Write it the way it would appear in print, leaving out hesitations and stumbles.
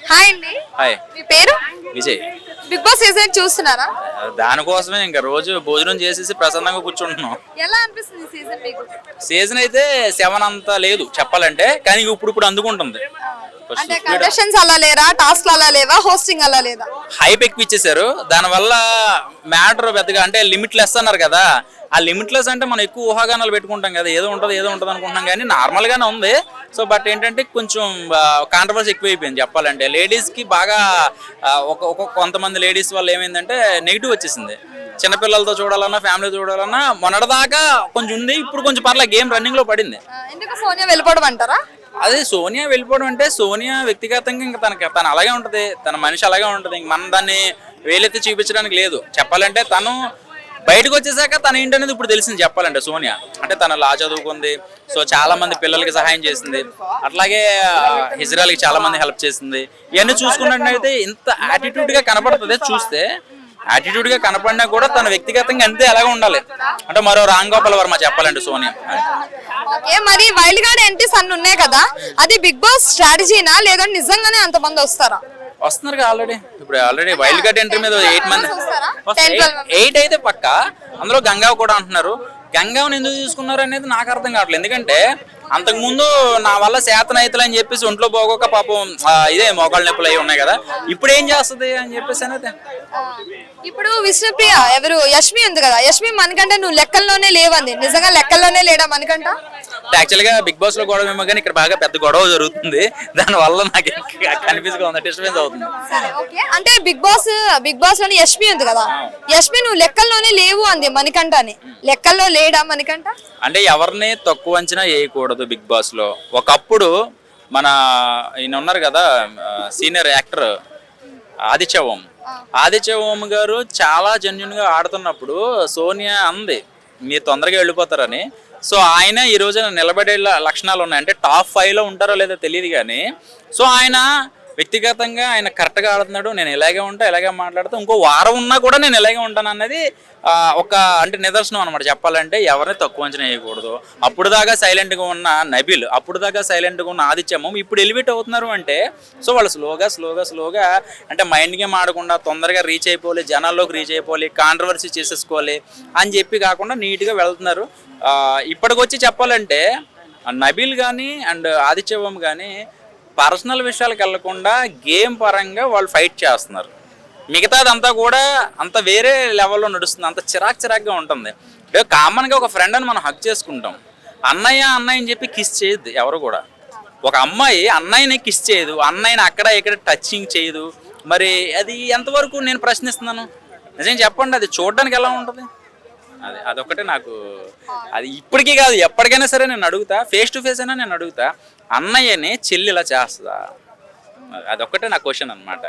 Hi అండి. Hi మీ పేరు? Vijay. Big boss season చూస్తున్నారా? దానికోసమే ఇంకా రోజు భోజనం చేసేసి ప్రశాంతంగా కూర్చుంటున్నాం. ఎలా అనిపిస్తుంది ఈ సీజన్ మీకు? సీజన్ అయితే 7 అంత లేదు చెప్పాలంటే, కానీ ఇప్పుడు అందుకుంటుంది. అంటే కంటెస్టెంట్స్ అలా లేరా, టాస్క్లు అలా లేవా, హోస్టింగ్ అలా లేదా? హైప్ ఎక్కువ ఇచ్చేసారు. దానివల్ల మ్యాటర్ పెద్దగా అంటే లిమిట్లెస్ అన్నారు కదా. ఆ లిమిట్లెస్ అంటే మనం ఎక్కువ ఊహాగానాలు పెట్టుకుంటాం కదా, ఏదో ఉంటుంది అనుకుంటున్నాం, కానీ నార్మల్గానే ఉంది. సో బట్ ఏంటంటే కొంచెం కాంట్రవర్సీ ఎక్కువ అయిపోయింది చెప్పాలంటే. లేడీస్కి బాగా కొంతమంది లేడీస్ వల్ల ఏమైందంటే నెగిటివ్ వచ్చేసింది. చిన్నపిల్లలతో చూడాలన్నా, ఫ్యామిలీ చూడాలన్నా మొన్నటిదాకా కొంచెం ఉంది, ఇప్పుడు కొంచెం పర్లేదు, గేమ్ రన్నింగ్లో పడింది. ఎందుకు సోనియా వెళ్ళిపోవడం అంటారా? అదే సోనియా వెళ్ళిపోవడం అంటే, సోనియా వ్యక్తిగతంగా ఇంకా తను అలాగే ఉంటుంది, తన మనిషి అలాగే ఉంటుంది. ఇంక మనం దాన్ని వేలెత్తి చూపించడానికి లేదు చెప్పాలంటే. తను బయటకు వచ్చేసాక తన ఏంటనేది ఇప్పుడు తెలిసింది చెప్పాలంటే. సోనియా అంటే తను లా చదువుకుంది, సో చాలా మంది పిల్లలకి సహాయం చేసింది, అట్లాగే ఇజ్రాయల్కి చాలా మంది హెల్ప్ చేసింది. ఇవన్నీ చూసుకున్నట్టయితే ఇంత యాటిట్యూడ్గా కనపడుతుంది. చూస్తే యాటిట్యూడ్గా కనపడినా కూడా తన వ్యక్తిగతంగా అంతే అలాగే ఉండాలి. అంటే మరో రామ్ గోపాల్ వర్మ చెప్పాలంటే సోనియా. ఓకే, మరి వైల్డ్ కార్డ్ ఎంట్రీస్ అన్ని ఉన్నాయి కదా, అది బిగ్ బాస్ స్ట్రాటజీనా లేదంటే నిజంగానే అంతమంది వస్తారా? వస్తున్నారు ఆల్రెడీ వైల్డ్ కార్డ్ ఎంట్రీ మీద 8 మంది. 8 అయితే పక్క. అందులో గంగావ్ కూడా అంటున్నారు. గంగావ్ని ఎందుకు తీసుకున్నారు అనేది నాకు అర్థం కావట్లేదు. ఎందుకంటే అంతకుముందు నా వల్ల శాతనైతులు అని చెప్పేసి ఒంట్లో పోగొక పాపం ఇదే మోకాళ్ళ నొప్పులు అవి ఉన్నాయి కదా, ఇప్పుడు ఏం చేస్తుంది అని చెప్పేసి అనేది. ఇప్పుడు విష్ణుప్రియ ఎవరు యష్మి ఉంది కదా, యష్మి మనకంటే నువ్వు లెక్కల్లోనే లేవంది, నిజంగా లెక్కల్లోనే లేడా మనకంట? యాక్చువల్గా బిగ్ బాస్ లో గొడవ ఏమో కానీ ఇక్కడ బాగా పెద్ద గొడవ జరుగుతుంది. దాని వల్ల నాకు కన్ఫ్యూజ్ గా ఉంది, డిస్టర్బెన్స్ అవుతుంది. అంటే బిగ్ బాస్ లోని యష్మి ఉంది కదా, యష్మి నువ్వు లెక్కల్లోనే లేవు అంది మణికంఠ అని. లెక్కల్లో లేడా మణికంఠ? అంటే ఎవరిని తక్కువ అంచనా వేయకూడదు బిగ్ బాస్ లో. ఒకప్పుడు మన ఈయన ఉన్నారు కదా సీనియర్ యాక్టర్ ఆదిత్య ఓం గారు చాలా జెన్యున్ గా ఆడుతున్నప్పుడు సోనియా అంది మీరు తొందరగా వెళ్ళిపోతారని. సో ఆయన ఈ రోజున నిలబడే లక్షణాలు ఉన్నాయి. అంటే టాప్ 5లో ఉంటారో లేదో తెలియదు కానీ, సో ఆయన వ్యక్తిగతంగా ఆయన కరెక్ట్గా ఆడుతున్నాడు. నేను ఇలాగే ఇలాగే మాట్లాడుతూ ఇంకో వారం ఉన్నా కూడా నేను ఇలాగే ఉంటాను అన్నది ఒక అంటే నిదర్శనం అనమాట చెప్పాలంటే. ఎవరిని తక్కువ అంచనా వేయకూడదు. అప్పుడు దాకా సైలెంట్గా ఉన్న నబిల్, అప్పుడు దాకా సైలెంట్గా ఉన్న ఆదిత్యము ఇప్పుడు ఎలివేట్ అవుతున్నారు అంటే, సో వాళ్ళు స్లోగా అంటే మైండ్ గేమ్ ఆడకుండా తొందరగా రీచ్ అయిపోవాలి, జనాల్లోకి రీచ్ అయిపోవాలి, కాంట్రవర్సీ చేసేసుకోవాలి అని చెప్పి కాకుండా నీట్గా వెళ్తున్నారు. ఇప్పటికొచ్చి చెప్పాలంటే నబిల్ కానీ అండ్ ఆదిత్య ఓం కానీ పర్సనల్ విషయాలకు వెళ్లకుండా గేమ్ పరంగా వాళ్ళు ఫైట్ చేస్తున్నారు. మిగతాదంతా కూడా అంత వేరే లెవెల్లో నడుస్తుంది, అంత చిరాక్గా ఉంటుంది. కామన్గా ఒక ఫ్రెండ్ అని మనం హక్ చేసుకుంటాం. అన్నయ్య అని చెప్పి కిస్ చేయొద్దు ఎవరు కూడా. ఒక అమ్మాయి అన్నయ్యని కిస్ చేయదు, అన్నయ్యని అక్కడ ఇక్కడ టచింగ్ చేయదు. మరి అది ఎంతవరకు నేను ప్రశ్నిస్తున్నాను, నిజం చెప్పండి. అది చూడడానికి ఎలా ఉంటుంది? అదొక్కటే నాకు, అది ఇప్పటికీ కాదు ఎప్పటికైనా సరే నేను అడుగుతా, ఫేస్ టు ఫేస్ అయినా నేను అడుగుతా, అన్నయ్యని చెల్లి ఇలా చేస్తుందా? అదొక్కటే నా క్వశ్చన్ అనమాట.